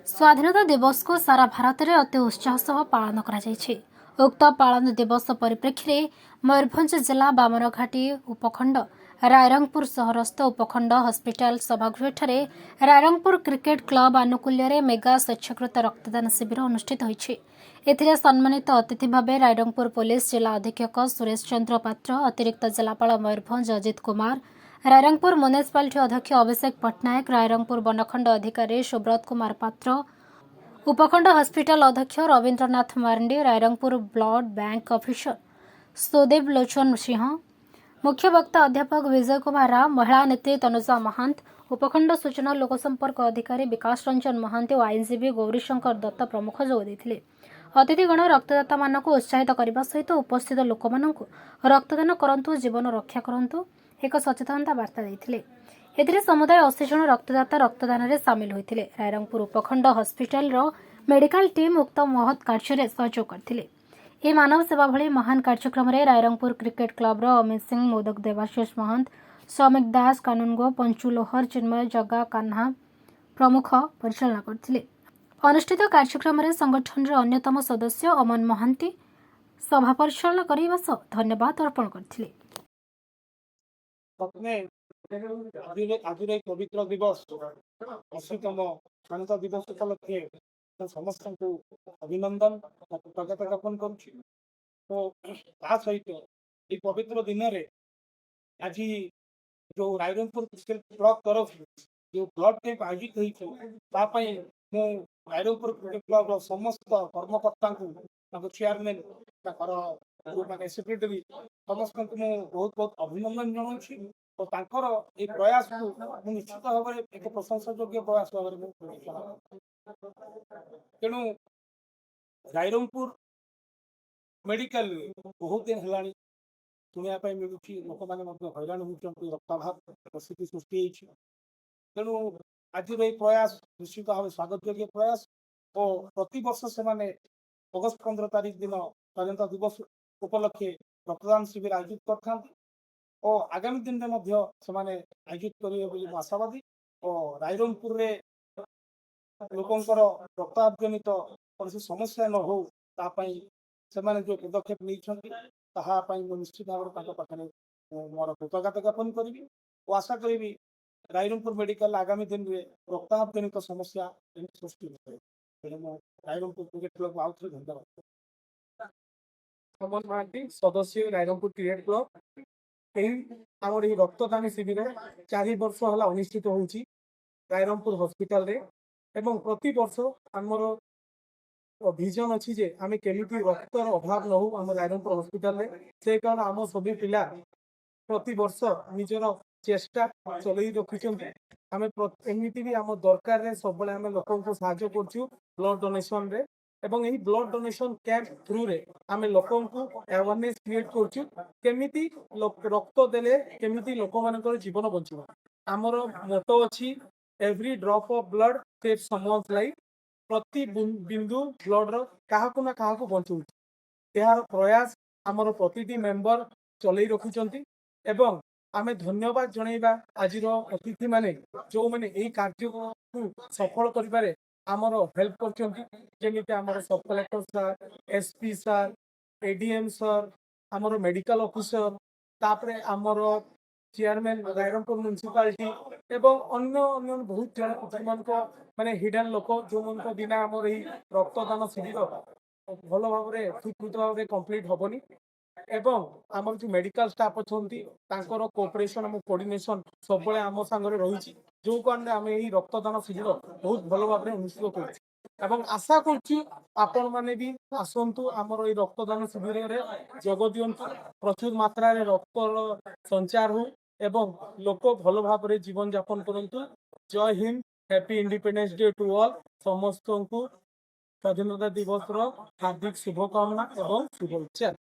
स्वाधीनता दिवस को सारा भारत में अति उत्साह सह पालन कर उक्त पालन दिवस परिप्रेक्षी में मयूरभंज जिला बामनघाटी उपखंड रायरंगपुर सहरस्थ उपखंड हस्पिटाल सभागृह रायरंगपुर क्रिकेट क्लब आनुकूल्य मेगा स्वेच्छाकृत रक्तदान शिविर अनुष्ठित होईछि। एथिरे सम्मानित अतिथि भाव रायरंगपुर पुलिस जिला अधीक्षक सुरेश चंद्र पात्र, अतिरिक्त जिलापाल मयूरभंज अजित कुमार, रायरंगपुर म्युनिसिपालिटी अध्यक्ष अभिषेक पट्टनायक, रायरंगपुर बनखंड अधिकारी सुब्रत कुमार पात्र, उपखंड हस्पिटाल अध्यक्ष Rabindranath Marandi, Rairangpur blood bank officer Sudev Lochan Singh, मुख्य वक्ता अध्यापक विजय कुमार राव, महिला नेत्री तनुजा महांत, उपखंड सूचना लोकसंपर्क अधिकारी विकास रंजन महांती और आईनजीवी गौरीशंकर दत्त प्रमुख जोग देथिले। अतिथिगण रक्तदाता मानक उत्साहित करने सहित उपस्थित लोक मानक रक्तदान करंतु जीवन रक्षा करंतु एक सचेतनता वार्ता देथिले। एथिरे समुदाय 80 जन रक्तदाता रक्तदान में सामिल होते। रायरंगपुर उपखंड हस्पिटाल मेडिकल टीम उक्त महत् कार्य सहयोग करथिले। ए मानव सेवा भली महान कार्यक्रम में रायरंगपुर क्रिकेट क्लब अमित सिंह, मोदक देवाशीष महंत, सौमिक दास, कानूनगो, पंचु लोहर, चिन्मय जग्गा कान्हा प्रमुख परिचालना करथिले। अनुष्ठित कार्यक्रम में संगठन अन्यतम सदस्य अमन महांती सभा परिचालना करने सह धन्यवाद अर्पण करथिले। आज पवित्र दिवस 80तम स्वाधीनता दिवस उपलक्षे समस्त अभिनंदन कृतज्ञता ज्ञापन करुच्ची। तो सहित ये पवित्र दिन में आज जो रायरंगपुर क्रिकेट क्लब तरफ जो ब्लड कैंप आयोजित होती रायरंगपुर क्रिकेट क्लब समस्त कर्मकर्ता चेयरमैन सेक्रेटरी समस्त को बहुत बहुत अभिनंदन जनाऊँगी। तो प्रयास को निश्चित भाव में एक प्रशंसा योग्य प्रयास भाव में तेणु रायरंगपुर मेडिकल बहुत दिन है शुणापी मिलूँ लोक मैंने हैरान होती रक्ताभाव परिस्थिति सृष्टि तेणु आज प्रयास निश्चित भाव स्वागत योग्य प्रयास और प्रति वर्ष से अगस्त 15 तारीख दिन स्वाधीनता दिवस उपलक्षे रक्तदान शिविर आयोजित कर और आगामी दिन में आयोजित करेंगे आशावादी और रायरंगपुर में लोकंर रक्तदान जनित कौन समस्या न हो से जो पदक्षेप नहीं निश्चित भाव पाखे मोर कृतज्ञता ज्ञापन करी और आशा करी रायरंगपुर मेडिकल आगामी दिन में रक्तदान जनित समस्या सृष्टि हो रायरंगपुर क्रिकेट क्लब आउ थे धन्यवाद। अमन महांती सदस्य रायरंगपुर क्रिकेट क्लब आमर ये रक्तदान शिविर 4 वर्ष है अनुष्ठित होउची रायरंगपुर हॉस्पिटल रे एवं प्रति वर्ष आमर विजन अच्छी जे आम केमी रक्तर अभाव न हो आम रायरंगपुर हॉस्पिटल रे से कारण आम सभी पिला प्रति वर्ष निजर चेष्टा चलई रखिछन्ते आम एमती भी आम दरकार रे सब आम लोक साहाय्य करछु ब्लड डोनेशन रे एवं यही ब्लड डोनेशन कैंप थ्रू रे आम लोक अवेयरनेस क्रिएट करछु केमिति रक्त देले केमिति लोक मानकर जीवन बंचिबो। आमर मोटो अछि every drop of blood saves someone's life. प्रति बिंदु ब्लड रो काहाकु ना काहाकु बंचौ यार प्रयास आमर प्रतिटी मेंबर चलई रखुचंती एवं आमे धन्यवाद जनइबा आज अतिथि माने जो माने एई कार्य को सफल करिबारे आमर हेल्प करछंती आमर सब collector sir, SP sir, ADM sir, आमर मेडिकल ऑफिसर तापरे आमर चेयरमैन रायरंगपुर म्युनिसिपालिटी एवं अन्य अन्य बहुत जन जो माने हिडन लोक जो मन बिना आमर एई रक्तदान शिविर भल भाव में स्वीकृत भाव में कंप्लीट हेनी एवं आम जो मेडिकल स्टाफ अच्छा कोऑपरेशन कोऑर्डिनेशन सब आम सांगे रही जो कारण आम यही रक्तदान शिविर बहुत भल भाव में अनुष्ठित कर आशा कर मैंने भी आसतु आमर ये रक्तदान शिविर में जोग दिंतु प्रचुर मात्रा रक्त संचार हो एवं लोक भल भाव में जीवन यापन करंतु। Jai Hind, happy independence day to all. समस्त को स्वाधीनता दिवस हार्दिक शुभकामना एवं शुभेच्छा।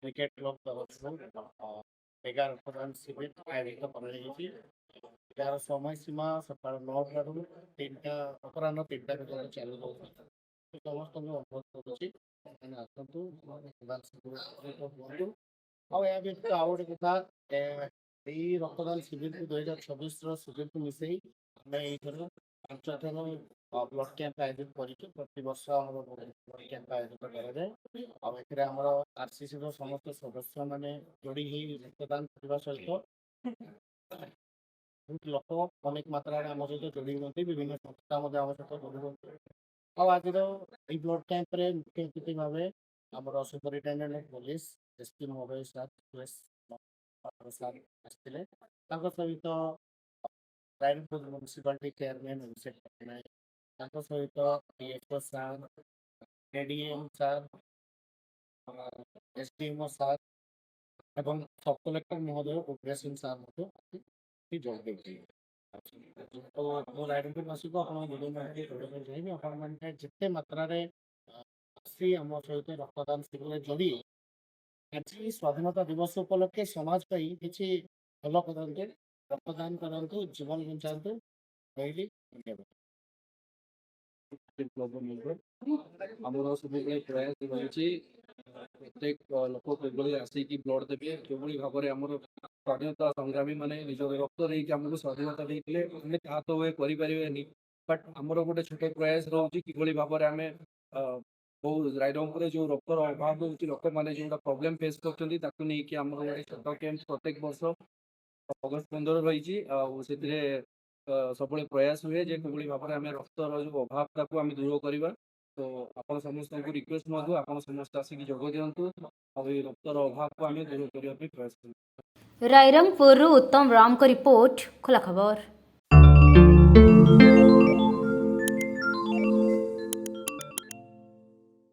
क्रिकेट क्लब मेगा रक्तदान शिविर आयोजित यार समय सीमा सकाल 9 टा 3टा अपराह 3टा चालू ସମସ୍ତଙ୍କୁ ଅନୁରୋଧ କରୁଛି ମାନେ ଆସନ୍ତୁ ରକ୍ତଦାନ ଶିବିର ହୁଅନ୍ତୁ। ଆଉ ଏହା ବ୍ୟତୀତ ଆଉ ଗୋଟେ କଥା, ଏଇ ରକ୍ତଦାନ ଶିବିରକୁ 2024ର ଶିବିରକୁ ମିଶେଇ ଆମେ ଏଇଥର 5ଥର ବ୍ଲଡ କ୍ୟାମ୍ପ ଆୟୋଜିତ କରିଛୁ। ପ୍ରତିବର୍ଷ ଆମର ବ୍ଲଡ କ୍ୟାମ୍ପ ଆୟୋଜିତ କରାଯାଏ। ଆଉ ଏଥିରେ ଆମର RCCର ସମସ୍ତ ସଦସ୍ୟମାନେ ଯୋଡ଼ି ହେଇ ରକ୍ତଦାନ କରିବା ସହିତ ବହୁତ ଲୋକ ଅନେକ ମାତ୍ରାରେ ଆମ ସହିତ ଯୋଡ଼ି ହୁଅନ୍ତି, ବିଭିନ୍ନ ସଂସ୍ଥା ମଧ୍ୟ ଆମ ସହିତ ଯୋଡ଼ି ହୁଅନ୍ତି। ଆଉ ଆଜିର ଏଇ ବ୍ଲଡ କ୍ୟାମ୍ପରେ ମୁଖ୍ୟ ଅତିଥି ଭାବେ ଆମର ସୁପରିଟେଣ୍ଡେଣ୍ଟ ପୋଲିସ SP ମହୋଦୟ ସାର୍ ସାର୍ ଆସିଥିଲେ। ତାଙ୍କ ସହିତ ରାୟରଙ୍ଗପୁର ମ୍ୟୁନିସିପାଲିଟି ଚେୟାରମ୍ୟାନ୍ ଅଭିଷେକ ପଟ୍ଟନାୟକ, ତାଙ୍କ ସହିତ DFO sir, ADM sir, SDMO sir ଏବଂ ସବ୍ କଲେକ୍ଟର ମହୋଦୟ ଉଗ୍ରସିଂ ସାର୍ ମଧ୍ୟ ଯୋଗ ଦେଇଥିଲେ। ତ ମୁଁ ରାୟରଙ୍ଗପୁର ବାସୀକୁ ଆପଣଙ୍କ ଭିଡ଼ିଓ ଚାହିଁବି ଆପଣମାନେ ଯେତେ ମାତ୍ରାରେ ଆସି ଆମ ସହିତ ରକ୍ତଦାନ ଶିବିରରେ ଯୋଡ଼ି ଆଜି ସ୍ୱାଧୀନତା ଦିବସ ଉପଲକ୍ଷେ ସମାଜ ପାଇଁ କିଛି ଭଲ କରନ୍ତୁ, ରକ୍ତଦାନ କରନ୍ତୁ, ଜୀବନ ବଞ୍ଚାନ୍ତୁ। କହିଲି ଧନ୍ୟବାଦ। ଆମର ସବୁବେଳେ ପ୍ରୟାସ ରହିଛି ପ୍ରତ୍ୟେକ ଲୋକ କିଭଳି ଆସିକି ବ୍ଲଡ ଦେବେ, କିଭଳି ଭାବରେ ଆମର ସ୍ୱାଧୀନତା ସଂଗ୍ରାମୀ ମାନେ ନିଜ ରକ୍ତ ଦେଇକି ଆମକୁ ସ୍ୱାଧୀନତା ଦେଇଥିଲେ, ଆମେ ତାହା ତ ହୁଏ କରିପାରିବାନି। ବଟ୍ ଆମର ଗୋଟେ ଛୋଟ ପ୍ରୟାସ ରହୁଛି କିଭଳି ଭାବରେ ଆମେ ବହୁ ରାଇରଙ୍ଗପୁରରେ ଯୋଉ ରକ୍ତର ଅଭାବ ରହୁଛି, ଲୋକମାନେ ଯୋଉଟା ପ୍ରୋବ୍ଲେମ ଫେସ୍ କରୁଛନ୍ତି ତାକୁ ନେଇକି ଆମର ଗୋଟେ ଛୋଟ କ୍ୟାମ୍ପ ପ୍ରତ୍ୟେକ ବର୍ଷ ଅଗଷ୍ଟ 15 ରହିଛି। ଆଉ ସେଥିରେ ସବୁବେଳେ ପ୍ରୟାସ ହୁଏ ଯେ କିଭଳି ଭାବରେ ଆମେ ରକ୍ତର ଯୋଉ ଅଭାବଟାକୁ ଆମେ ଦୂର କରିବା। ତ ଆପଣ ସମସ୍ତଙ୍କୁ ରିକ୍ୱେଷ୍ଟ ମଧ୍ୟ ଆପଣ ସମସ୍ତେ ଆସିକି ଯୋଗ ଦିଅନ୍ତୁ ଆଉ ଏଇ ରକ୍ତର ଅଭାବକୁ ଆମେ ଦୂର କରିବା ପାଇଁ ପ୍ରୟାସ କରିବୁ। ରାଇରଙ୍ଗପୁରରୁ ଉତ୍ତମ ରାମଙ୍କ ରିପୋର୍ଟ, ଖୋଲା ଖବର।